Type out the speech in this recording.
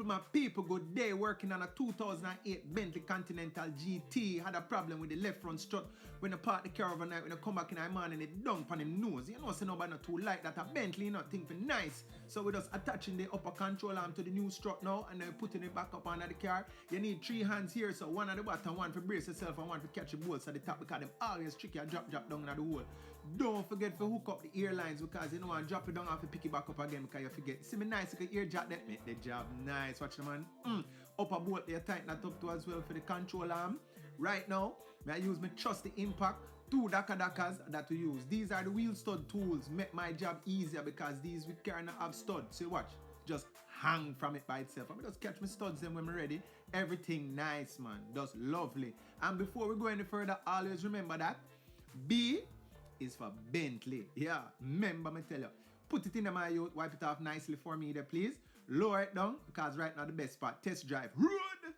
my people, good day. Working on a 2008 Bentley Continental GT. Had a problem with the left front strut. When I park the car overnight, when I come back in the morning, it dunk on him nose. You know, so nobody not too light that a Bentley, you know, think for nice. So we're just attaching the upper control arm to the new strut now, and then putting it back up under the car. You need 3 hands here, so one at the bottom, one for brace yourself, and one for catch the bolts at the top, because them always tricky and drop down in the hole. Don't forget to hook up the ear lines, because you know, and drop it down and pick it back up again, because you forget. See me nice, like ear jack that make the job nice. Watch the man. Upper bolt there, tighten that up too as well for the control arm. Right now, I use my trusty impact. 2 dakas that we use. These are the wheel stud tools. Make my job easier because these we cannot have studs. So watch, just hang from it by itself. I'm just catch my studs then when I'm ready. Everything nice, man. Just lovely. And before we go any further, always remember that B is for Bentley. Yeah, remember me tell you. Put it in my youth, wipe it off nicely for me there, please. Lower it down because right now the best part. Test drive. Road.